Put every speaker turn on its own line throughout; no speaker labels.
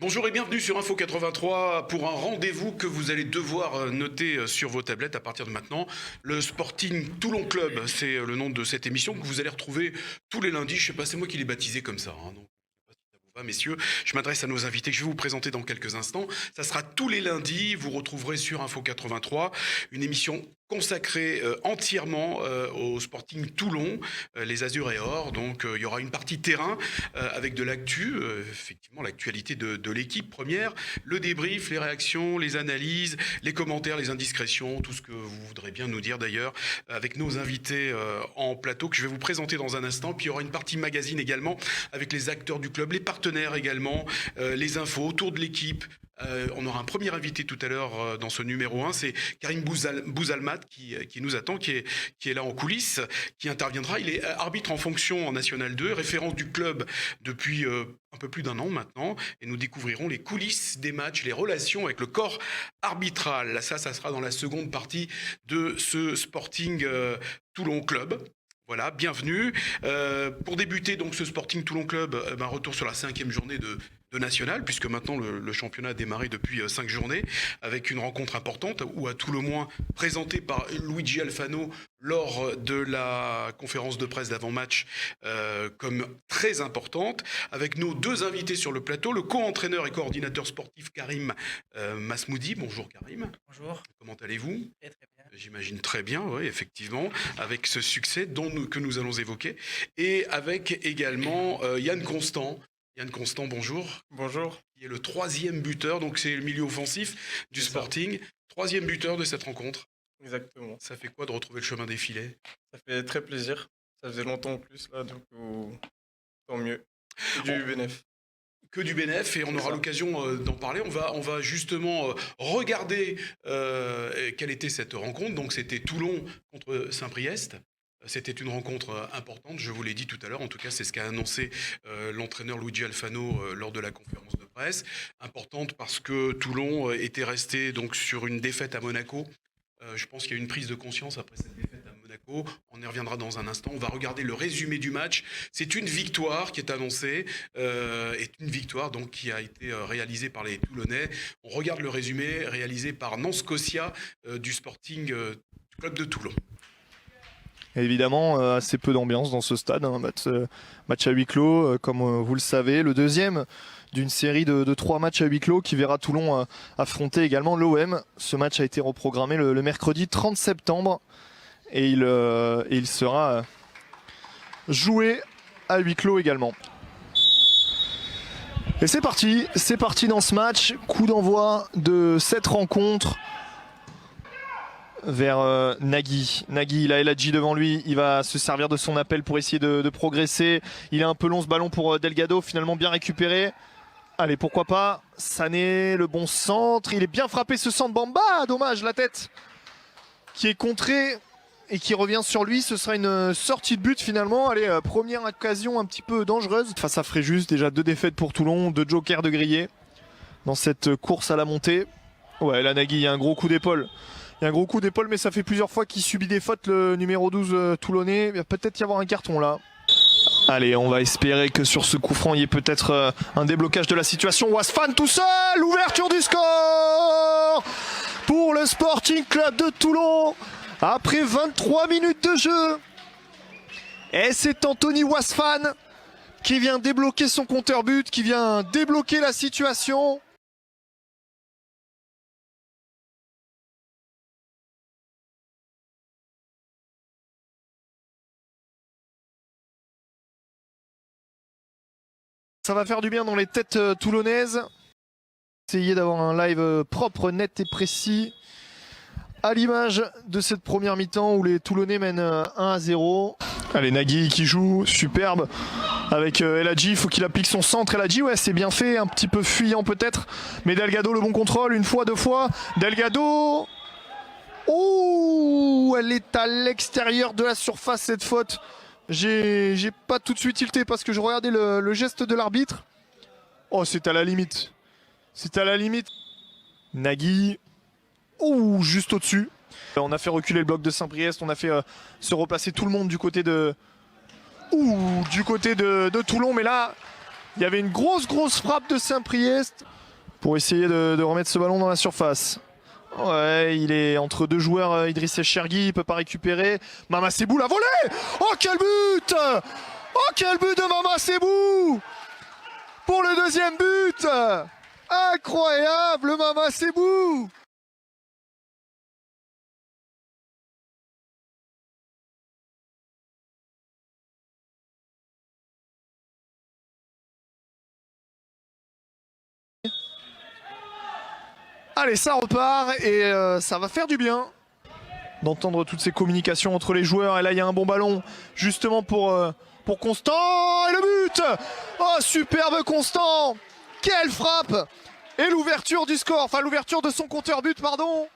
Bonjour et bienvenue sur Info 83 pour un rendez-vous que vous allez devoir noter sur vos tablettes à partir de maintenant. Le Sporting Toulon Club, c'est le nom de cette émission que vous allez retrouver tous les lundis. Je sais pas, c'est moi qui l'ai baptisé comme ça, donc, je sais pas si ça vous va, messieurs. Je m'adresse à nos invités que je vais vous présenter dans quelques instants. Ça sera tous les lundis. Vous retrouverez sur Info 83 une émission consacrée entièrement au Sporting Toulon, les Azur et Or. Donc il y aura une partie terrain avec de l'actu, effectivement l'actualité de l'équipe première, le débrief, les réactions, les analyses, les commentaires, les indiscrétions, tout ce que vous voudrez bien nous dire d'ailleurs, avec nos invités en plateau que je vais vous présenter dans un instant. Puis il y aura une partie magazine également avec les acteurs du club, les partenaires également, les infos autour de l'équipe. On aura un premier invité tout à l'heure dans ce numéro 1, c'est Karim Bouzalmat qui nous attend, qui est là en coulisses, qui interviendra. Il est arbitre en fonction en National 2, référent du club depuis un peu plus d'un an maintenant, et nous découvrirons les coulisses des matchs, les relations avec le corps arbitral. Ça sera dans la seconde partie de ce Sporting Toulon Club. Voilà, bienvenue. Pour débuter donc ce Sporting Toulon Club, retour sur la 5e journée de National, puisque maintenant le championnat a démarré depuis 5 journées, avec une rencontre importante, ou à tout le moins présentée par Luigi Alfano lors de la conférence de presse d'avant-match comme très importante, avec nos deux invités sur le plateau, le co-entraîneur et coordinateur sportif Karim Masmoudi. Bonjour Karim.
Bonjour.
Comment allez-vous ?
Très bien.
J'imagine très bien, oui, effectivement, avec ce succès que nous allons évoquer. Et avec également Yann Constant. Yann Constant, bonjour.
Bonjour.
Qui est le 3e buteur, donc c'est le milieu offensif du Sporting. 3e buteur de cette rencontre.
Exactement.
Ça fait quoi de retrouver le chemin des filets ?
Ça fait très plaisir. Ça faisait longtemps en plus, là, donc tant mieux. Et du bénéf.
Que du bénéf, et on aura l'occasion d'en parler. On va justement regarder quelle était cette rencontre. Donc c'était Toulon contre Saint-Priest. C'était une rencontre importante, je vous l'ai dit tout à l'heure. En tout cas, c'est ce qu'a annoncé l'entraîneur Luigi Alfano lors de la conférence de presse. Importante parce que Toulon était resté donc sur une défaite à Monaco. Je pense qu'il y a eu une prise de conscience après cette défaite à Monaco. On y reviendra dans un instant. On va regarder le résumé du match. C'est une victoire qui est annoncée, et une victoire donc qui a été réalisée par les Toulonnais. On regarde le résumé réalisé par Nance Kossia du Sporting Club de Toulon.
Évidemment, assez peu d'ambiance dans ce stade, match à huis clos, comme vous le savez. Le deuxième d'une série de 3 matchs à huis clos qui verra Toulon affronter également l'OM. Ce match a été reprogrammé le mercredi 30 septembre et il sera joué à huis clos également. Et c'est parti dans ce match. Coup d'envoi de cette rencontre vers Nagui. Nagui, il a El Hadji devant lui, il va se servir de son appel pour essayer de progresser. Il est un peu long ce ballon pour Delgado, finalement bien récupéré. Allez, pourquoi pas. Sané, le bon centre, il est bien frappé ce centre. Bamba, dommage, la tête qui est contrée et qui revient sur lui. Ce sera une sortie de but finalement. Allez, première occasion un petit peu dangereuse. Face à Fréjus, déjà 2 défaites pour Toulon, 2 jokers de grillé dans cette course à la montée. Ouais, là Nagui, il y a un gros coup d'épaule. Il y a un gros coup d'épaule, mais ça fait plusieurs fois qu'il subit des fautes, le numéro 12 toulonnais. Il va peut-être y avoir un carton là. Allez, on va espérer que sur ce coup franc, il y ait peut-être un déblocage de la situation. Wasfan tout seul, ouverture du score pour le Sporting Club de Toulon après 23 minutes de jeu. Et c'est Anthony Wasfan qui vient débloquer son compteur but, qui vient débloquer la situation. Ça va faire du bien dans les têtes toulonnaises. Essayer d'avoir un live propre, net et précis. À l'image de cette première mi-temps où les Toulonnais mènent 1-0. Allez, Nagui qui joue, superbe. Avec El Hadji, il faut qu'il applique son centre. El Hadji, ouais, c'est bien fait, un petit peu fuyant peut-être. Mais Delgado, le bon contrôle, une fois, 2 fois. Delgado. Oh, elle est à l'extérieur de la surface cette faute. J'ai pas tout de suite tilté parce que je regardais le geste de l'arbitre. Oh, c'est à la limite. C'est à la limite. Nagui. Ouh, juste au-dessus. On a fait reculer le bloc de Saint-Priest. On a fait se replacer tout le monde du côté de Toulon. Mais là, Il y avait une grosse frappe de Saint-Priest pour essayer de remettre ce ballon dans la surface. Ouais, il est entre deux joueurs, Idriss et Chergui, il peut pas récupérer. Mama Sebou l'a volé. Oh quel but! Oh quel but de Mama Sebou! Pour le deuxième but! Incroyable Mama Sebou! Allez, ça repart et ça va faire du bien d'entendre toutes ces communications entre les joueurs. Et là, il y a un bon ballon justement pour Constant. Et le but! Oh, superbe Constant! Quelle frappe! Et l'ouverture du score, enfin l'ouverture de son compteur but, pardon.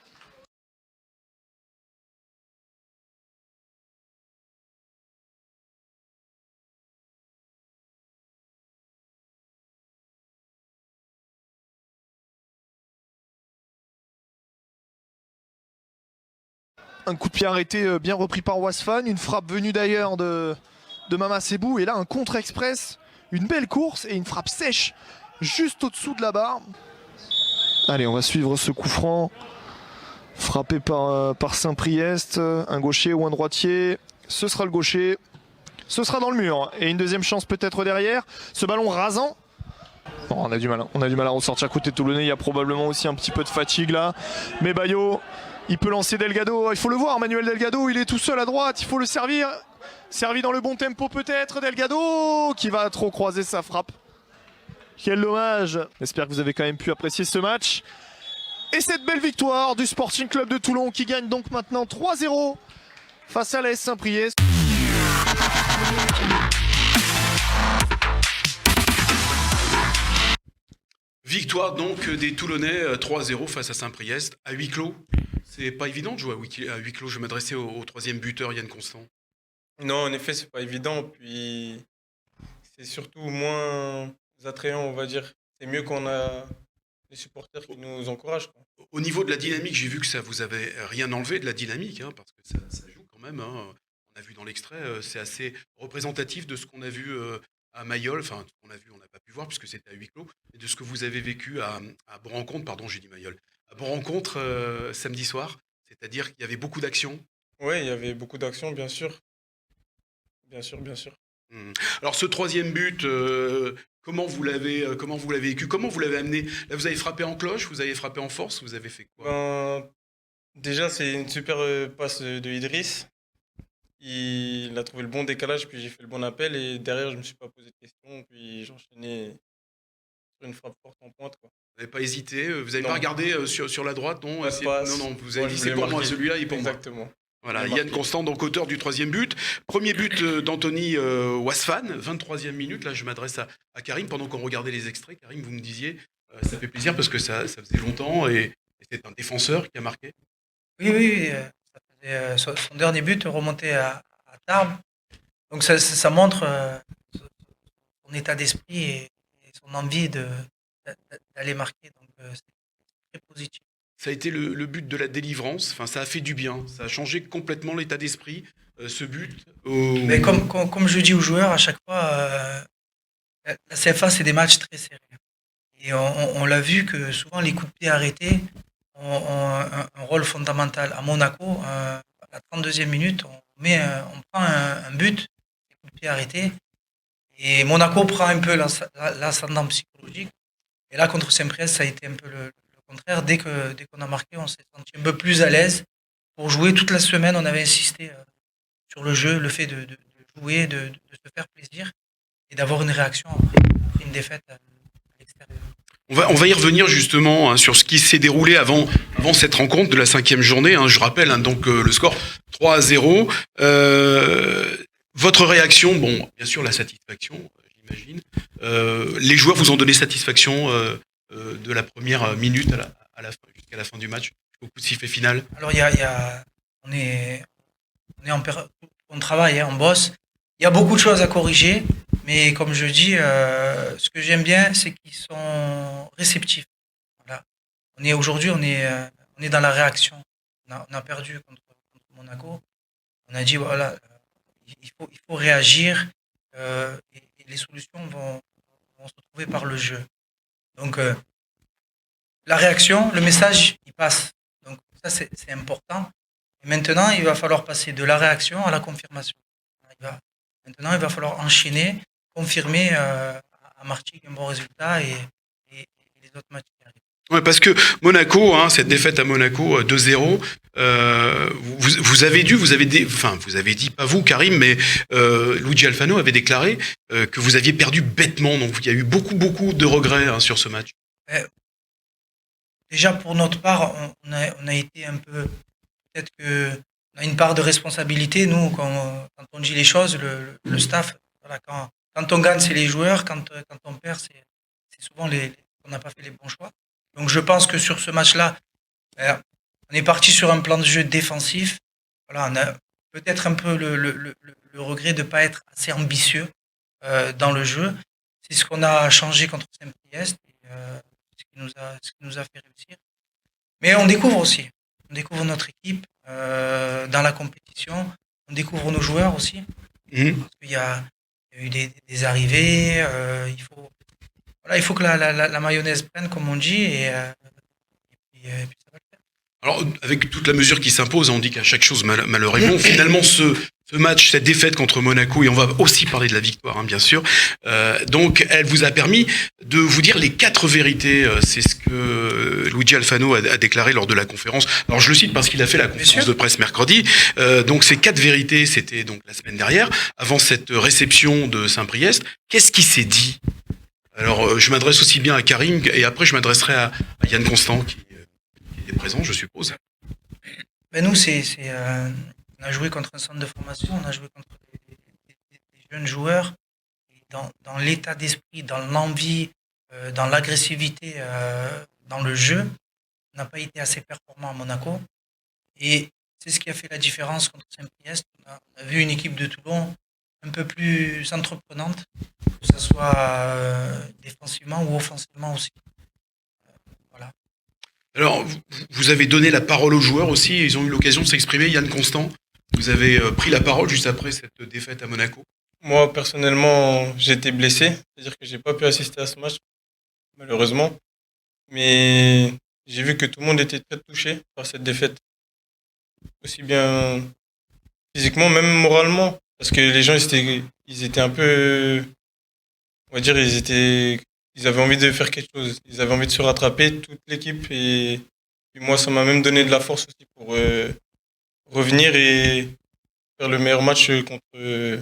Un coup de pied arrêté bien repris par Wasfan, une frappe venue d'ailleurs de Mama Sebou, et là un contre-express, une belle course et une frappe sèche juste au-dessous de la barre. Allez, on va suivre ce coup franc frappé par Saint-Priest, un gaucher ou un droitier, ce sera le gaucher, ce sera dans le mur, et une deuxième chance peut-être derrière, ce ballon rasant. Oh, on a du mal à ressortir côté toulonnais, il y a probablement aussi un petit peu de fatigue là, mais Bayo, il peut lancer Delgado, il faut le voir, Manuel Delgado, il est tout seul à droite, il faut le servir. Servi dans le bon tempo peut-être, Delgado qui va trop croiser sa frappe. Quel dommage. J'espère que vous avez quand même pu apprécier ce match. Et cette belle victoire du Sporting Club de Toulon qui gagne donc maintenant 3-0 face à l'AS Saint-Priest.
Victoire donc des Toulonnais 3-0 face à Saint-Priest à huis clos. C'est pas évident de jouer à huis clos. Je vais m'adresser au troisième buteur, Yann Constant.
Non, en effet, c'est pas évident. Puis c'est surtout moins attrayant, on va dire. C'est mieux qu'on a les supporters qui nous encouragent, quoi.
Au niveau de la dynamique, j'ai vu que ça vous avait rien enlevé de la dynamique, hein, parce que ça joue quand même. Hein. On a vu dans l'extrait, c'est assez représentatif de ce qu'on a vu à Mayol. Enfin, ce qu'on a vu, on n'a pas pu voir puisque c'était à huis clos, et de ce que vous avez vécu à Bon-Rencontre, pardon, j'ai dit Mayol, à Bon-Rencontre samedi soir. C'est-à-dire qu'il y avait beaucoup d'actions.
Ouais, il y avait beaucoup d'actions, bien sûr. Bien sûr, bien sûr.
Alors ce troisième but, comment vous l'avez vécu, comment vous l'avez amené? Là, vous avez frappé en cloche, vous avez frappé en force, vous avez fait quoi?
Ben, déjà, c'est une super passe de Idriss. Il a trouvé le bon décalage, puis j'ai fait le bon appel. Et derrière, je me suis pas posé de questions. Puis j'ai enchaîné sur une frappe forte en pointe, quoi.
Vous n'avez pas hésité, vous n'avez
Non,
pas regardé sur la droite, non?
pas de passe.
Non, vous avez
Moi,
dit
je
c'est
voulais
pour moi,
marquer.
celui-là il est pour moi.
Exactement.
Voilà,
Je voulais
Yann
marquer.
Constant, donc auteur du troisième but. Premier but d'Anthony Wasfan, 23e minute. Là, je m'adresse à Karim pendant qu'on regardait les extraits. Karim, vous me disiez, ça fait plaisir parce que ça faisait longtemps et c'est un défenseur qui a marqué.
Oui, ça faisait, son dernier but remonté à Tarbes. Donc ça montre son état d'esprit et son envie d'aller marquer. Donc c'est très positif.
Ça a été le but de la délivrance. Enfin, ça a fait du bien. Ça a changé complètement l'état d'esprit. Ce but.
Mais comme je dis aux joueurs à chaque fois, la CFA c'est des matchs très serrés. Et on l'a vu que souvent les coups de pied arrêtés ont un rôle fondamental. À Monaco, à la 32e minute, on prend un but, des coups de pied arrêtés, et Monaco prend un peu l'ascendant psychologique. Et là, contre Saint-Priest, ça a été un peu le contraire. Dès qu'on a marqué, on s'est senti un peu plus à l'aise pour jouer. Toute la semaine, on avait insisté sur le jeu, le fait de jouer, de se faire plaisir et d'avoir une réaction après une défaite à l'extérieur.
On va y revenir justement hein, sur ce qui s'est déroulé avant cette rencontre de la 5e journée. Hein. Je rappelle hein, donc le score 3-0. Votre réaction, bon, bien sûr la satisfaction, j'imagine. Les joueurs vous ont donné satisfaction de la première minute jusqu'à la fin du match, jusqu'au coup de sifflet final.
Alors on travaille, hein, on bosse. Il y a beaucoup de choses à corriger, mais comme je dis, ce que j'aime bien, c'est qu'ils sont réceptifs. Voilà. Aujourd'hui, on est dans la réaction. On a perdu contre Monaco. On a dit voilà, il faut réagir et les solutions vont vont se retrouver par le jeu. Donc, la réaction, le message, il passe. Donc, ça, c'est important. Et maintenant, il va falloir passer de la réaction à la confirmation. Maintenant, il va falloir enchaîner, confirmer à Martigues un bon résultat et les autres matchs qui arrivent.
Ouais, parce que Monaco, hein, cette défaite à Monaco 2-0, vous avez dit, pas vous, Karim, mais Luigi Alfano avait déclaré que vous aviez perdu bêtement. Donc il y a eu beaucoup de regrets hein, sur ce match.
Déjà, pour notre part, on a été un peu. Peut-être qu'on a une part de responsabilité, nous, quand on dit les choses, le staff. Voilà, quand on gagne, c'est les joueurs. Quand on perd, c'est souvent on n'a pas fait les bons choix. Donc je pense que sur ce match-là, on est parti sur un plan de jeu défensif. Voilà, on a peut-être un peu le regret de ne pas être assez ambitieux dans le jeu. C'est ce qu'on a changé contre Saint-Priest, ce qui nous a fait réussir. Mais on découvre aussi. On découvre notre équipe dans la compétition. On découvre nos joueurs aussi. Parce qu'il y a eu des arrivées. Il faut que la mayonnaise prenne, comme on dit, et puis ça va le faire.
Alors, avec toute la mesure qui s'impose, on dit qu'à chaque chose malheur est bon. Finalement, ce match, cette défaite contre Monaco, et on va aussi parler de la victoire, hein, bien sûr. Donc, elle vous a permis de vous dire les 4 vérités. C'est ce que Luigi Alfano a déclaré lors de la conférence. Alors, je le cite parce qu'il a fait la conférence de presse mercredi. Donc, ces 4 vérités, c'était donc la semaine dernière, avant cette réception de Saint-Priest. Qu'est-ce qui s'est dit ? Alors, je m'adresse aussi bien à Karim, et après, je m'adresserai à Yann Constant, qui est présent, je suppose.
Ben nous, on a joué contre un centre de formation, on a joué contre des jeunes joueurs. Et dans l'état d'esprit, dans l'envie, dans l'agressivité, dans le jeu, on n'a pas été assez performant à Monaco. Et c'est ce qui a fait la différence contre Saint-Priest. On a vu une équipe de Toulon un peu plus entreprenante, que ce soit défensivement ou offensivement aussi. Voilà.
Alors, vous avez donné la parole aux joueurs aussi, ils ont eu l'occasion de s'exprimer. Yann Constant, vous avez pris la parole juste après cette défaite à Monaco.
Moi, personnellement, j'ai été blessé, c'est-à-dire que j'ai pas pu assister à ce match, malheureusement. Mais j'ai vu que tout le monde était très touché par cette défaite. Aussi bien physiquement, même moralement. Parce que les gens, ils étaient un peu... On va dire, ils avaient envie de faire quelque chose. Ils avaient envie de se rattraper, toute l'équipe. Et moi, ça m'a même donné de la force aussi pour revenir et faire le meilleur match contre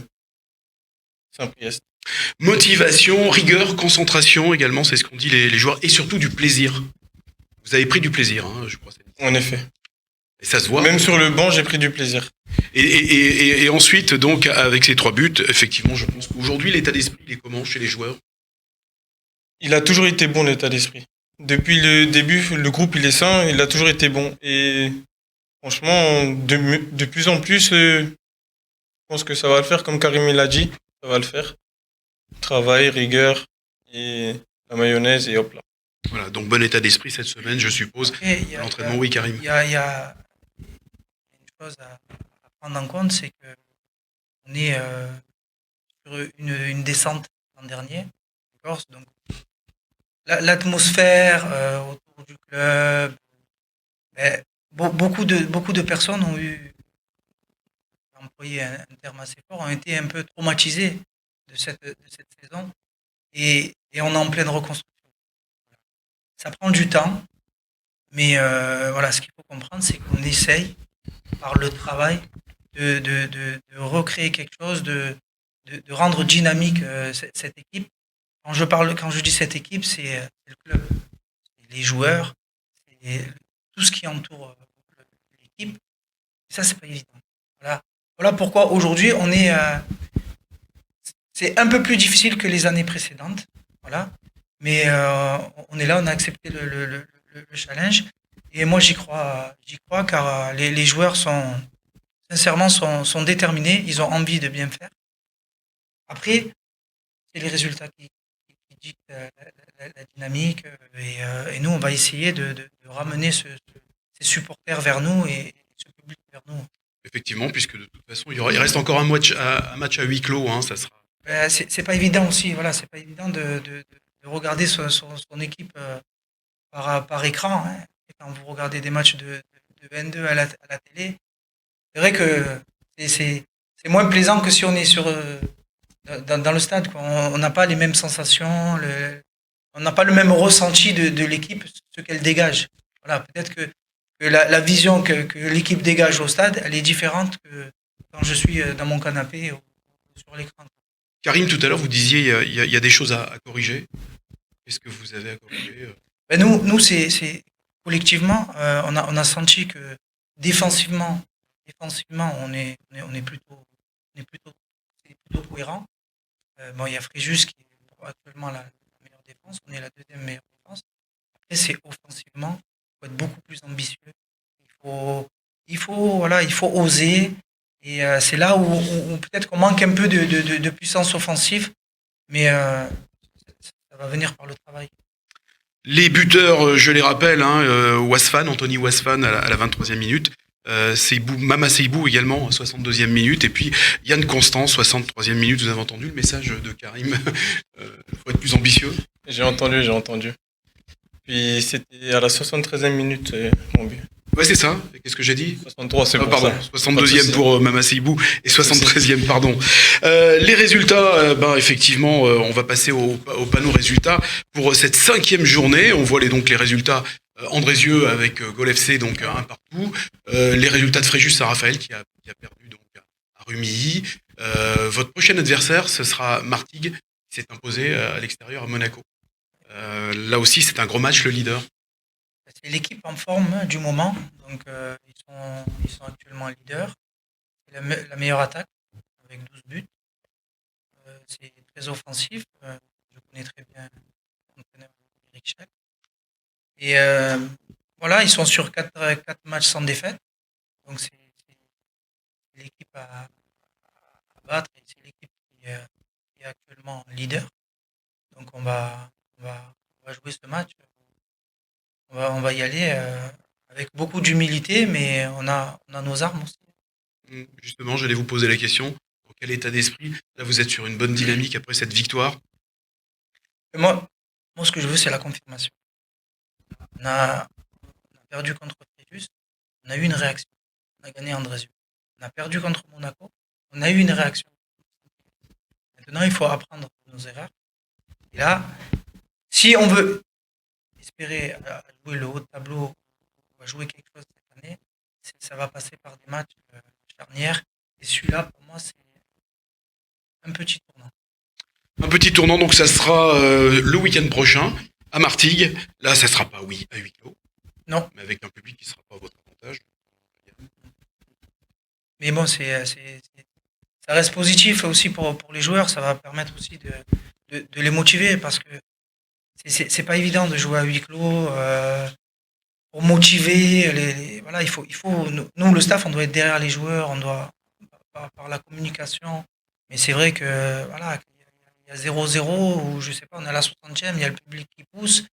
Saint-Priest.
Motivation, rigueur, concentration également, c'est ce qu'ont dit les joueurs. Et surtout du plaisir. Vous avez pris du plaisir, hein, je crois.
En effet.
Et ça se voit.
Même sur le banc, j'ai pris du plaisir.
Et ensuite, donc, avec ces 3 buts, effectivement, je pense qu'aujourd'hui, l'état d'esprit, il est comment chez les joueurs ?
Il a toujours été bon, l'état d'esprit. Depuis le début, le groupe, il est sain, il a toujours été bon. Et franchement, de plus en plus, je pense que ça va le faire, comme Karim l'a dit, ça va le faire. Travail, rigueur, et la mayonnaise, et hop là.
Voilà, donc bon état d'esprit cette semaine, je suppose. L'entraînement, oui, Karim.
Il y a une chose à prendre en compte, c'est qu'on est sur une descente l'an dernier. Donc, l'atmosphère autour du club, beaucoup de personnes ont employé un terme assez fort, ont été un peu traumatisées de cette saison et on est en pleine reconstruction. Ça prend du temps, mais voilà, ce qu'il faut comprendre, c'est qu'on essaye, par le travail, de recréer quelque chose, de rendre dynamique cette équipe. Quand je dis cette équipe, c'est le club, c'est les joueurs, c'est tout ce qui entoure l'équipe. Et ça, c'est pas évident. Voilà pourquoi aujourd'hui, c'est un peu plus difficile que les années précédentes. Voilà. Mais on est là, on a accepté le challenge. Et moi, j'y crois car les joueurs sincèrement, sont déterminés. Ils ont envie de bien faire. Après, c'est les résultats qui dictent la dynamique. Et nous, on va essayer de ramener ces supporters vers nous et ce public vers nous.
Effectivement, puisque de toute façon, il reste encore un match à huis clos. Hein, ça sera
C'est pas évident aussi, voilà, c'est pas évident de regarder son équipe par écran, hein. Et quand vous regardez des matchs de N2 à la télé, c'est vrai que c'est c'est- c'est moins plaisant que si on est dans le stade, quoi. On n'a pas les mêmes sensations, on n'a pas le même ressenti de l'équipe, ce qu'elle dégage. Voilà, peut-être que la vision que l'équipe dégage au stade, elle est différente que quand je suis dans mon canapé ou sur l'écran.
Karim, tout à l'heure, vous disiez il y a des choses à corriger. Qu'est-ce que vous avez à corriger?
Ben nous c'est collectivement, on a senti que défensivement, on est plutôt, c'est plutôt cohérent. Bon, il y a Fréjus qui est actuellement la meilleure défense, on est la deuxième meilleure défense. Après, c'est offensivement, il faut être beaucoup plus ambitieux. Il faut, voilà, il faut oser. Et c'est là où peut-être qu'on manque un peu de puissance offensive, mais ça va venir par le travail.
Les buteurs, je les rappelle, hein, Wasfan, Anthony Wasfan à la 23e minute. Mama Seibou également, 62e minute. Et puis Yann Constant, 63e minute. Vous avez entendu le message de Karim. Faut être plus ambitieux.
J'ai entendu. Puis c'était à la 73e minute, mon but.
Ouais, c'est ça. Qu'est-ce que j'ai dit?
63, c'est pour
Pardon,
ça.
62e pour Mama Seibou et 73e, pardon. Les résultats, effectivement, on va passer au panneau résultats pour cette 5e journée. On voit donc les résultats. Andrézieux avec Gol FC, donc un partout. Les résultats de Fréjus Saint-Raphaël qui a perdu donc à Rumilly. Votre prochain adversaire, ce sera Martigues, qui s'est imposé à l'extérieur à Monaco. Là aussi, c'est un gros match, le leader.
C'est l'équipe en forme du moment, donc ils sont actuellement leaders. C'est la meilleure attaque avec 12 buts. C'est très offensif. Je connais très bien l'entraîneur Eric Schleck. Et voilà, ils sont sur 4 matchs sans défaite. Donc c'est l'équipe à battre et c'est l'équipe qui est actuellement leader. Donc on va jouer ce match. On va y aller avec beaucoup d'humilité, mais on a nos armes aussi.
Justement, j'allais vous poser la question. Dans quel état d'esprit? Là, vous êtes sur une bonne dynamique après cette victoire.
Et moi, ce que je veux, c'est la confirmation. On a perdu contre Fréjus, on a eu une réaction. On a gagné Andrézieux. On a perdu contre Monaco, on a eu une réaction. Maintenant, il faut apprendre de nos erreurs. Et là, si on veut espérer jouer le haut de tableau, on va jouer quelque chose cette année, ça va passer par des matchs charnières. Et celui-là, pour moi, c'est un petit tournant.
Un petit tournant, donc ça sera le week-end prochain à Martigues. Là, ça sera pas, oui, à huis clos.
Non.
Mais avec un public qui sera pas à votre avantage.
Mais bon, ça reste positif aussi pour les joueurs. Ça va permettre aussi de les motiver parce que c'est pas évident de jouer à huis clos. Pour motiver voilà, il faut nous le staff, on doit être derrière les joueurs, on doit par la communication. Mais c'est vrai que voilà, il y a 0-0 ou je sais pas, on est à la 60e, il y a le public qui pousse,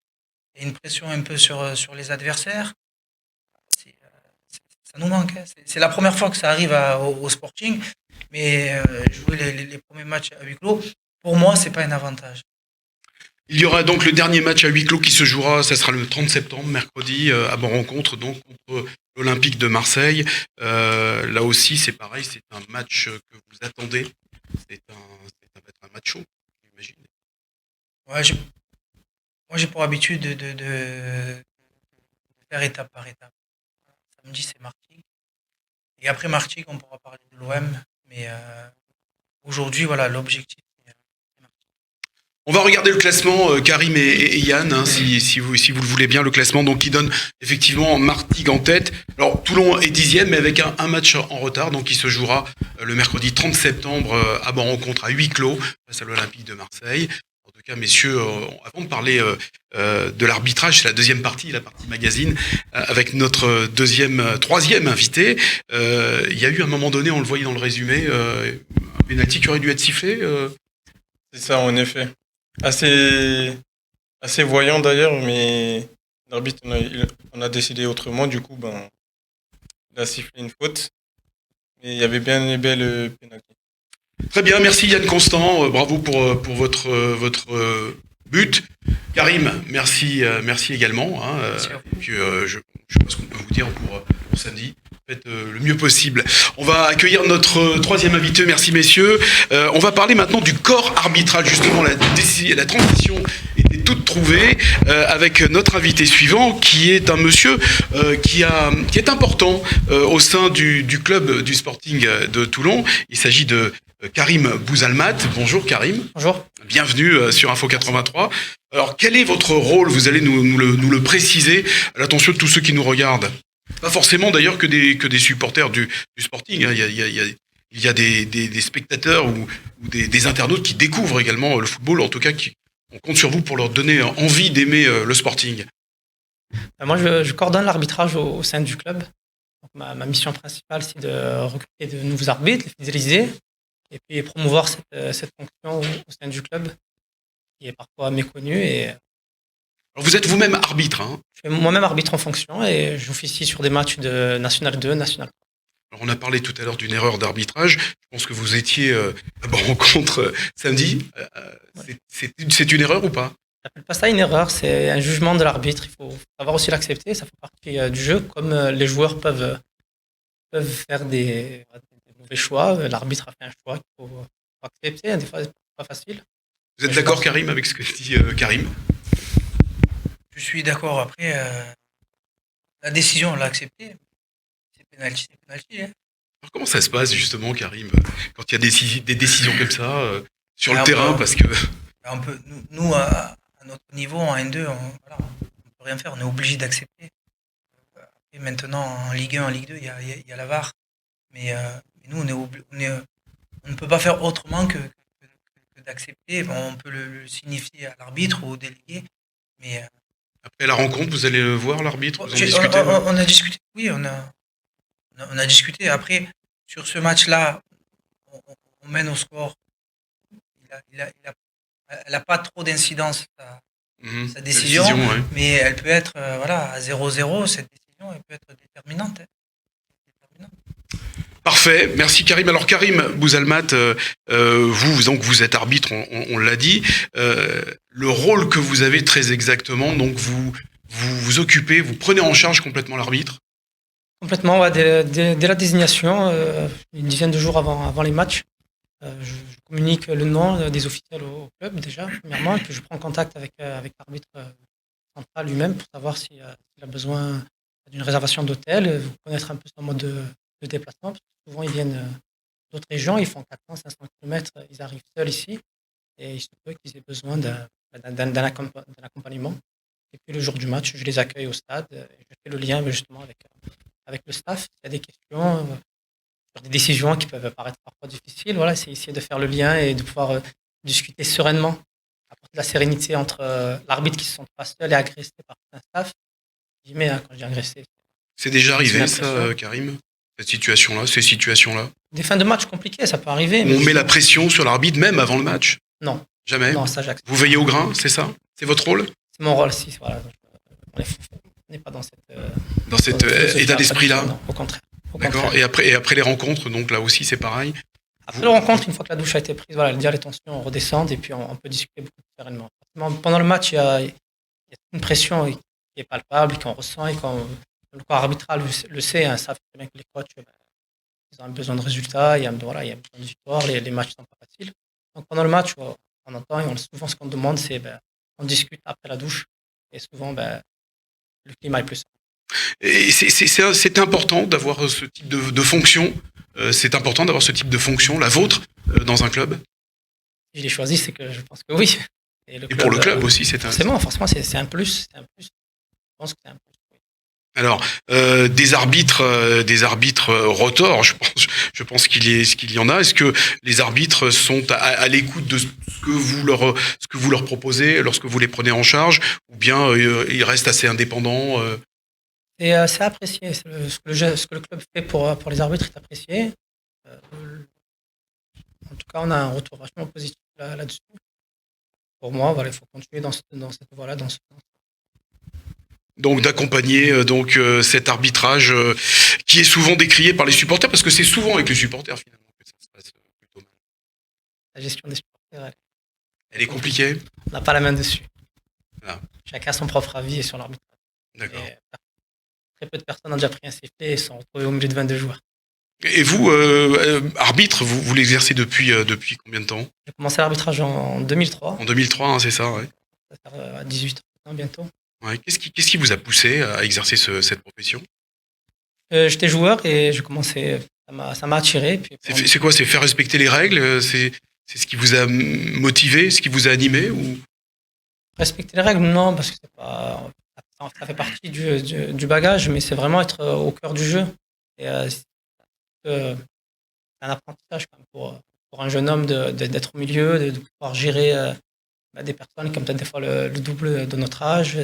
il y a une pression un peu sur les adversaires. Ça nous manque, hein. C'est la première fois que ça arrive au Sporting, mais jouer les premiers matchs à huis clos, pour moi, c'est pas un avantage.
Il y aura donc le dernier match à huis clos qui se jouera, ça sera le 30 septembre, mercredi, à Bon-Rencontre, donc contre l'Olympique de Marseille. Là aussi, c'est pareil, c'est un match que vous attendez. Ça va être un match chaud, j'imagine.
Ouais, moi, j'ai pour habitude de faire étape par étape. Samedi, c'est Martigues. Et après Martigues, on pourra parler de l'OM. Mais aujourd'hui, voilà, l'objectif, c'est Martigues.
On va regarder le classement, Karim et Yann, hein, si vous le voulez bien, le classement donc qui donne effectivement Martigues en tête. Alors Toulon est 10e, mais avec un match en retard, donc il se jouera le mercredi 30 septembre à Bon-Rencontre à huis clos face à l'Olympique de Marseille. En tout cas, messieurs, avant de parler de l'arbitrage, c'est la deuxième partie, la partie magazine, avec notre troisième invité. Il y a eu un moment donné, on le voyait dans le résumé, un pénalty qui aurait dû être sifflé.
C'est ça, en effet. Assez voyant d'ailleurs, mais l'arbitre on a décidé autrement. Du coup, il a sifflé une faute. Mais il y avait bien et bel penalty.
Très bien, merci Yann Constant, bravo pour votre but. Karim, merci également. Hein,
Merci à vous.
et puis je sais pas ce qu'on peut vous dire pour samedi. Faites le mieux possible. On va accueillir notre troisième invité, merci messieurs. On va parler maintenant du corps arbitral, justement la transition était toute trouvée avec notre invité suivant qui est un monsieur qui est important au sein du club du Sporting de Toulon. Il s'agit de Karim Bouzalmat. Bonjour Karim.
Bonjour.
Bienvenue sur Info 83. Alors quel est votre rôle? Vous allez nous le préciser à l'attention de tous ceux qui nous regardent. Pas forcément d'ailleurs que des supporters du Sporting. Hein. Il y a des spectateurs ou des internautes qui découvrent également le football. En tout cas, on compte sur vous pour leur donner envie d'aimer le Sporting.
Moi, je coordonne l'arbitrage au sein du club. Donc, ma mission principale, c'est de recruter de nouveaux arbitres, les fidéliser et puis promouvoir cette fonction au sein du club qui est parfois méconnue. Et
Alors vous êtes vous-même arbitre. Hein.
je suis moi-même arbitre en fonction et j'officie sur des matchs de National 2, National 3.
Alors on a parlé tout à l'heure d'une erreur d'arbitrage. Je pense que vous étiez à ma rencontre samedi. C'est une erreur ou pas?
J'appelle pas ça une erreur, c'est un jugement de l'arbitre. Il faut savoir aussi l'accepter, ça fait partie du jeu. Comme les joueurs peuvent faire des mauvais choix, l'arbitre a fait un choix qu'il faut accepter. Des fois, c'est pas facile.
Vous êtes d'accord Karim avec ce que dit Karim?
Je suis d'accord. Après, la décision, on l'a acceptée. C'est penalty, c'est penalty. Hein.
Alors comment ça se passe justement Karim quand il y a des décisions comme ça sur le
Alors,
terrain parce que
On peut, nous, à notre niveau, en N2, on peut rien faire. On est obligé d'accepter. Et maintenant, en Ligue 1, en Ligue 2, il y a la VAR. Mais nous, on ne peut pas faire autrement que d'accepter. Bon, on peut le signifier à l'arbitre ou au délégué. Mais
après la rencontre vous allez voir l'arbitre, vous en
J'ai-
discutez?
on a discuté. Oui, on a discuté. Après, sur ce match-là, on mène au score. Elle n'a pas trop d'incidence,
Mhm.
sa décision,
ouais.
mais elle peut être à 0-0. Cette décision, elle peut être déterminante. Hein. Déterminante.
Parfait, merci Karim. Alors Karim Bouzalmat, vous êtes arbitre, on l'a dit. Le rôle que vous avez très exactement, donc vous occupez, vous prenez en charge complètement l'arbitre.
Complètement, ouais, dès la désignation, une dizaine de jours avant les matchs, je communique le nom des officiels au club déjà, premièrement, et puis je prends contact avec l'arbitre central lui-même pour savoir s'il a besoin d'une réservation d'hôtel, connaître un peu son mode de déplacement, parce que souvent ils viennent d'autres régions, ils font 400, 500 km, ils arrivent seuls ici, et il se peut qu'ils aient besoin d'un accompagnement. Et puis le jour du match, je les accueille au stade, et je fais le lien justement avec le staff. S'il y a des questions sur des décisions qui peuvent paraître parfois difficiles, voilà, c'est essayer de faire le lien et de pouvoir discuter sereinement, apporter de la sérénité entre l'arbitre qui se sent pas seul et agressé par un staff. Mais quand je dis agressé,
C'est déjà arrivé
C'est
ça,
l'impression.
Karim? Ces situations-là?
des fins de match compliquées, ça peut arriver.
On met la pression sur l'arbitre même avant le match?
Non,
Jamais?
non, ça j'accepte.
Vous veillez au grain, c'est ça? C'est votre rôle?
C'est mon rôle, si. Voilà. On n'est pas dans cette
Dans cet
philosophie
état d'esprit-là?
Non, au contraire. Au
D'accord.
contraire.
Et après les rencontres, donc là aussi c'est pareil?
Après la rencontre, une fois que la douche a été prise, voilà, les tensions redescendent et puis on peut discuter beaucoup plus sereinement. Pendant le match, il y a une pression qui est palpable, qu'on ressent et quand le corps arbitral le sait, hein, savent très bien que les coachs ils ont besoin de résultats, il y a besoin de victoire, les matchs ne sont pas faciles. Donc pendant le match, on entend et souvent ce qu'on demande, c'est on discute après la douche et souvent le climat est plus sain.
Et c'est important d'avoir ce type de fonction. C'est important d'avoir ce type de fonction, la vôtre, dans un club.
Si je l'ai choisi, c'est que je pense que oui. Et
Pour le club aussi, c'est un.
Forcément, c'est un plus. C'est un plus. Je pense que c'est un plus. Oui.
Alors, des arbitres rotors, je pense qu'il y en a. Est-ce que les arbitres sont à l'écoute de ce que vous leur proposez lorsque vous les prenez en charge, ou bien ils restent assez indépendants?
C'est apprécié. Ce que le club fait pour les arbitres est apprécié. En tout cas, on a un retour vachement positif là-dessus. Pour moi, voilà, il faut continuer dans cette voie-là, dans ce sens.
Donc d'accompagner cet arbitrage qui est souvent décrié par les supporters, parce que c'est souvent avec les supporters finalement que ça se passe plutôt mal.
la gestion des supporters,
Elle est compliquée.
on n'a pas la main dessus.
Voilà.
Chacun a son propre avis sur l'arbitrage.
D'accord.
Et très peu de personnes ont déjà pris un sifflet et se sont retrouvées au milieu de 22 joueurs.
Et vous, arbitre, vous l'exercez depuis combien de temps?
J'ai commencé l'arbitrage en 2003,
En 2003, hein, c'est ça, ouais.
ça va faire 18 ans bientôt.
Ouais. Qu'est-ce qui vous a poussé à exercer cette profession?
J'étais joueur et j'ai commencé, ça m'a attiré. Puis
C'est quoi? C'est faire respecter les règles? C'est ce qui vous a motivé, ce qui vous a animé ou...
respecter les règles, non, parce que c'est pas, ça fait partie du bagage, mais c'est vraiment être au cœur du jeu. Et c'est un apprentissage quand même pour un jeune homme d'être au milieu, de pouvoir gérer des personnes qui ont peut-être des fois le double de notre âge.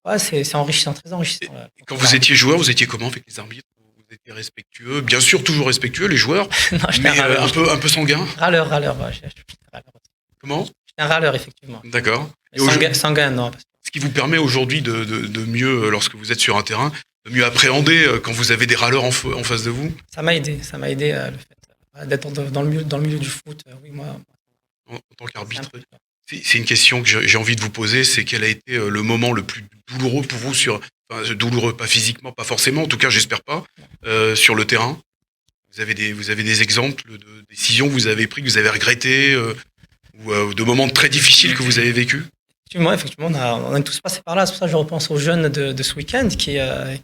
Ouais, c'est enrichissant, très enrichissant.
Quand vous étiez joueur, vous étiez comment avec les arbitres? Vous étiez respectueux? Bien sûr, toujours respectueux, les joueurs,
Non, j'étais
mais
un râleur.
un peu sanguin.
Râleur, ouais, j'étais un râleur.
Comment?
J'étais un râleur, effectivement.
D'accord.
Mais sanguin, non.
Ce qui vous permet aujourd'hui de mieux, lorsque vous êtes sur un terrain, de mieux appréhender quand vous avez des râleurs en face de vous?
Ça m'a aidé, le fait d'être dans le milieu du foot. Oui, moi,
En tant
c'est
qu'arbitre?
un peu ça.
C'est une question que j'ai envie de vous poser, c'est quel a été le moment le plus douloureux pour vous douloureux, pas physiquement, pas forcément, en tout cas j'espère pas, sur le terrain? Vous avez des exemples de décisions que vous avez prises, que vous avez regrettées, ou de moments très difficiles que vous avez vécus?
Effectivement, on est tous passé par là. C'est pour ça que je repense aux jeunes de ce week-end qui, de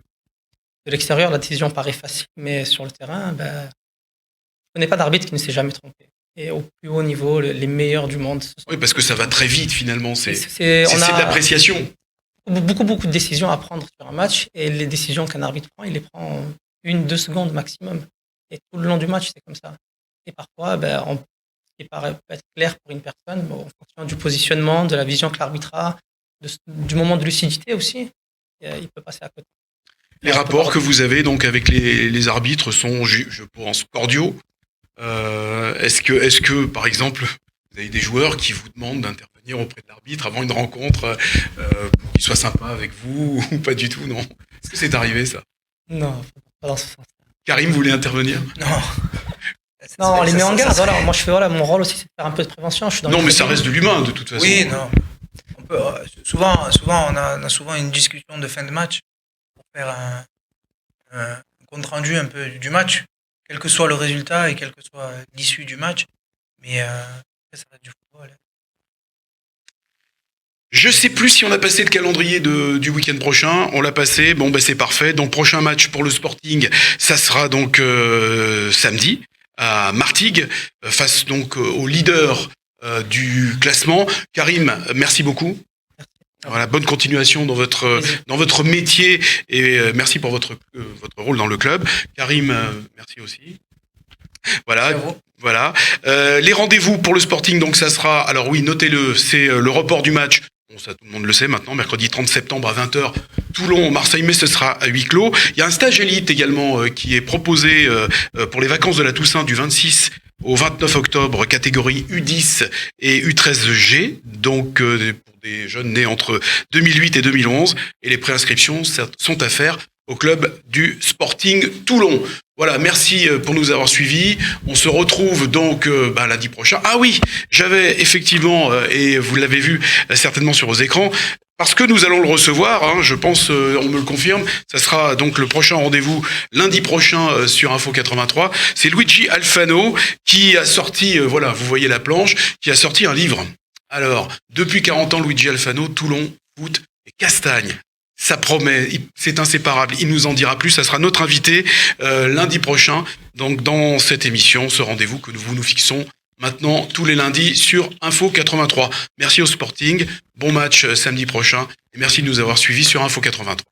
l'extérieur, la décision paraît facile, mais sur le terrain, je ne connais pas d'arbitre qui ne s'est jamais trompé. Et au plus haut niveau, les meilleurs du monde.
Oui, parce que ça va très vite finalement, c'est
on
de
a
l'appréciation.
beaucoup de décisions à prendre sur un match, et les décisions qu'un arbitre prend, il les prend en 1-2 secondes maximum. Et tout le long du match, c'est comme ça. Et parfois, ce qui peut être clair pour une personne, en fonction du positionnement, de la vision que l'arbitre a, du moment de lucidité aussi, il peut passer à côté.
Les rapports que vous avez donc avec les arbitres sont, je pense, cordiaux. Est-ce que, par exemple, vous avez des joueurs qui vous demandent d'intervenir auprès de l'arbitre avant une rencontre pour qu'il soit sympa avec vous, ou pas du tout, non? Est-ce que c'est arrivé, ça?
Non, pas dans ce sens.
Karim voulait intervenir?
Non.
Non, on les met en garde.
Ça,
Voilà. Moi, mon rôle aussi, c'est de faire un peu de prévention. Je suis dans
Non,
les
mais ça
tribunes.
reste de l'humain, de toute façon.
oui, non. On peut, souvent, on a souvent une discussion de fin de match pour faire un compte rendu un peu du match, quel que soit le résultat et quelle que soit l'issue du match. Mais après, ça reste du football.
Je sais plus si on a passé le calendrier du week-end prochain. On l'a passé. Bon, c'est parfait. Donc, prochain match pour le Sporting, ça sera donc samedi à Martigues, face donc au leader du classement. Karim, merci beaucoup. Voilà, bonne continuation dans votre métier, et merci pour votre rôle dans le club. Karim, merci aussi. Voilà. Les rendez-vous pour le Sporting, donc ça sera, alors oui, notez-le, c'est le report du match. Bon, ça tout le monde le sait maintenant, mercredi 30 septembre à 20h, Toulon, Marseille, mais ce sera à huis clos. Il y a un stage élite également qui est proposé pour les vacances de la Toussaint du 26 au 29 octobre, catégorie U10 et U13G, donc pour des jeunes nés entre 2008 et 2011, et les préinscriptions sont à faire au club du Sporting Toulon. Voilà, merci pour nous avoir suivis. On se retrouve donc lundi prochain. Ah oui, j'avais effectivement, et vous l'avez vu certainement sur vos écrans, parce que nous allons le recevoir, je pense, on me le confirme, ça sera donc le prochain rendez-vous lundi prochain sur Info 83. C'est Luigi Alfano qui a sorti, voilà, vous voyez la planche, qui a sorti un livre. Alors, depuis 40 ans, Luigi Alfano, Toulon, foot et Castagne. Ça promet, c'est inséparable. Il nous en dira plus. Ça sera notre invité lundi prochain. Donc dans cette émission, ce rendez-vous que nous fixons maintenant tous les lundis sur Info 83. Merci au Sporting. Bon match samedi prochain. Et merci de nous avoir suivis sur Info 83.